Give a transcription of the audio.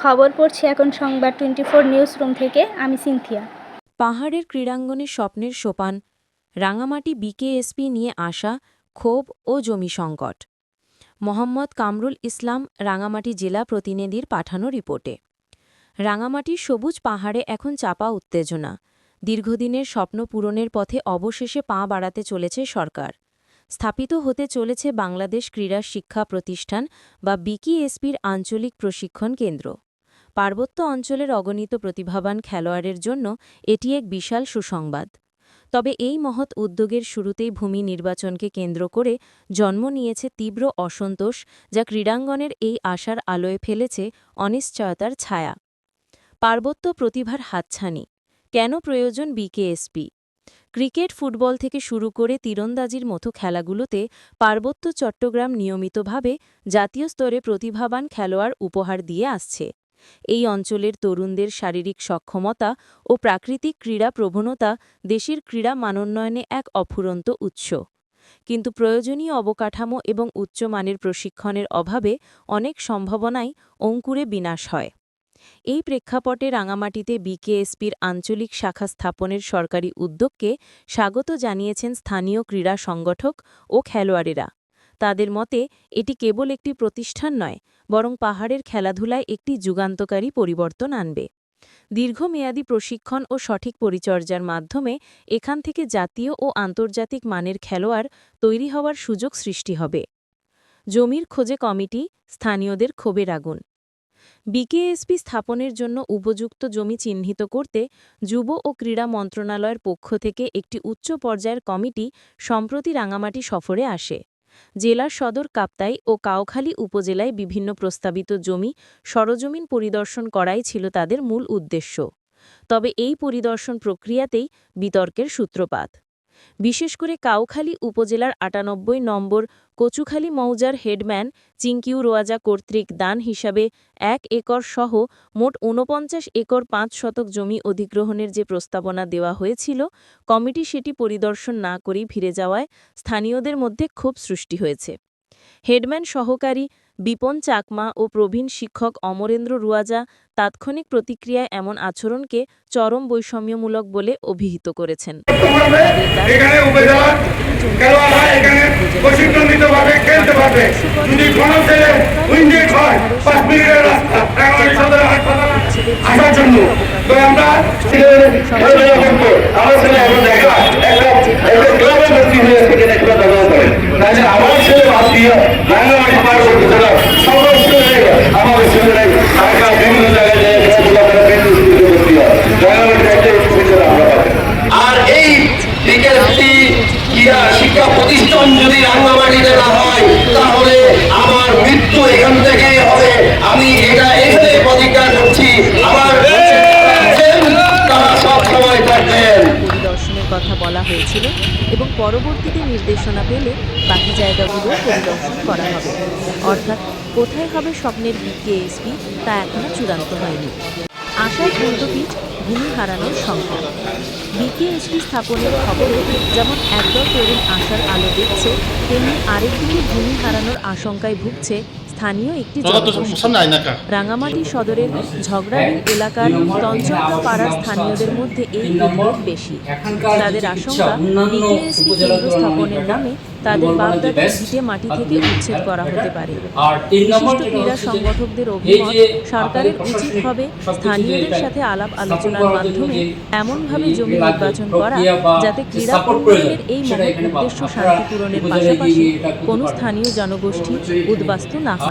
খবর পড়ছি এখন সংবাদ 24 নিউজ রুম থেকে। আমি সিনথিয়া। পাহাড়ের ক্রীড়াঙ্গনে স্বপ্নের সোপান, রাঙামাটি বিকেএসপি নিয়ে আসা ক্ষোভ ও জমি সংকট। মোহাম্মদ কামরুল ইসলাম, রাঙামাটি জেলা প্রতিনিধির পাঠানো রিপোর্টে। রাঙামাটির সবুজ পাহাড়ে এখন চাপা উত্তেজনা। দীর্ঘদিনের স্বপ্ন পূরণের পথে অবশেষে পা বাড়াতে চলেছে সরকার। স্থাপিত হতে চলেছে বাংলাদেশ ক্রীড়া শিক্ষা প্রতিষ্ঠান বা বিকেএসপির আঞ্চলিক প্রশিক্ষণ কেন্দ্র। পার্বত্য অঞ্চলের অগণিত প্রতিভাবান খেলোয়াড়ের জন্য এটি এক বিশাল সুসংবাদ। তবে এই মহৎ উদ্যোগের শুরুতেই ভূমি নির্বাচনকে কেন্দ্র করে জন্ম নিয়েছে তীব্র অসন্তোষ, যা ক্রীড়াঙ্গনের এই আশার আলোয় ফেলেছে অনিশ্চয়তার ছায়া। পার্বত্য প্রতিভার হাতছানি কেন প্রয়োজন বিকেএসপি? ক্রিকেট, ফুটবল থেকে শুরু করে তীরন্দাজির মতো খেলাগুলোতে পার্বত্য চট্টগ্রাম নিয়মিতভাবে জাতীয় স্তরে প্রতিভাবান খেলোয়াড় উপহার দিয়ে আসছে। এই অঞ্চলের তরুণদের শারীরিক সক্ষমতা ও প্রাকৃতিক ক্রীড়া প্রবণতা দেশের ক্রীড়া মানোন্নয়নে এক অফুরন্ত উৎস। কিন্তু প্রয়োজনীয় অবকাঠামো এবং উচ্চমানের প্রশিক্ষণের অভাবে অনেক সম্ভাবনাই অঙ্কুরে বিনাশ হয়। এই প্রেক্ষাপটে রাঙামাটিতে বিকেএসপির আঞ্চলিক শাখা স্থাপনের সরকারি উদ্যোগকে স্বাগত জানিয়েছেন স্থানীয় ক্রীড়া সংগঠক ও খেলোয়াড়েরা। তাদের মতে এটি কেবল একটি প্রতিষ্ঠান নয়, বরং পাহাড়ের খেলাধুলায় একটি যুগান্তকারী পরিবর্তন আনবে। দীর্ঘমেয়াদী প্রশিক্ষণ ও সঠিক পরিচর্যার মাধ্যমে এখান থেকে জাতীয় ও আন্তর্জাতিক মানের খেলোয়াড় তৈরি হওয়ার সুযোগ সৃষ্টি হবে। জমির খোঁজে কমিটি, স্থানীয়দের ক্ষোভের আগুন। বিকেএসপি স্থাপনের জন্য উপযুক্ত জমি চিহ্নিত করতে যুব ও ক্রীড়া মন্ত্রণালয়ের পক্ষ থেকে একটি উচ্চ পর্যায়ের কমিটি সম্প্রতি রাঙামাটি সফরে আসে। জেলার সদর কাপ্তাই ও কাউখালী উপজেলায় বিভিন্ন প্রস্তাবিত জমি সরজমিন পরিদর্শন করাই ছিল তাদের মূল উদ্দেশ্য। তবে এই পরিদর্শন প্রক্রিয়াতেই বিতর্কের সূত্রপাত। বিশেষ করে কাউখালী উপজেলার ৯৮ নম্বর কচুখালী মৌজার হেডম্যান চিংকিউ রোয়াজা কর্তৃক দান হিসাবে ১ একর সহ মোট ৪৯ একর ৫ শতক জমি অধিগ্রহণের যে প্রস্তাবনা দেওয়া হয়েছিল, কমিটি সেটি পরিদর্শন না করেই ফিরে যাওয়ায় স্থানীয়দের মধ্যে ক্ষোভ সৃষ্টি হয়েছে। হেডম্যান সহকারী বিপন চাকমা ও প্রবীণ শিক্ষক অমরেন্দ্র রুয়াজা তাৎক্ষণিক প্রতিক্রিয়ায় এমন আচরণকে চরম বৈষম্যমূলক বলে অভিহিত করেছেন। আর এই শিক্ষা প্রতিষ্ঠান যদি রাঙামাটিতে না হয়, তাহলে আমার মৃত্যু এখান থেকে হবে। আমি এটা এখানে প্রতিজ্ঞা করছি। আমার তারা সব সময় থাকবেন। পরিদর্শনের কথা বলা হয়েছিল এবং পরবর্তীতে নির্দেশনা পেলে বাকি জায়গাগুলো পরিদর্শন করা হবে। অর্থাৎ কোথায় হবে স্বপ্নের বিকেএসপি তা এখনো চূড়ান্ত হয়নি। আশার উল্টোপিঠ ভূমি হারানোর সংখ্যা। বিকেএসপি স্থাপনের খবরে যেমন একদল তরুণ আশার আলো দেখছে, তেমনি আরেকদিকে ভূমি হারানোর আশঙ্কায় ভুগছে স্থানীয় একটি জনগোষ্ঠী। রাঙামাটি সদরের ঝগড়াবিল এলাকার তঞ্চলপুর পাড়ার স্থানীয়দের মধ্যে এই উদ্বেগ বেশি। তাদের আশঙ্কা, বিকেএসপি কেন্দ্র স্থাপনের নামে তাদের বাপদাদার ভিটে মাটি থেকে উচ্ছেদ করা হতে পারে। বিশিষ্ট ক্রীড়া সংগঠকদের অভিমত, সরকারের উচিত হবে স্থানীয়দের সাথে আলাপ আলোচনার মাধ্যমে এমনভাবে জমি নির্বাচন করা যাতে ক্রীড়া উন্নয়নের এই মহৎ উদ্দেশ্য শান্তি পূরণের পাশাপাশি কোনো স্থানীয় জনগোষ্ঠী উদ্বাস্তু না হয়।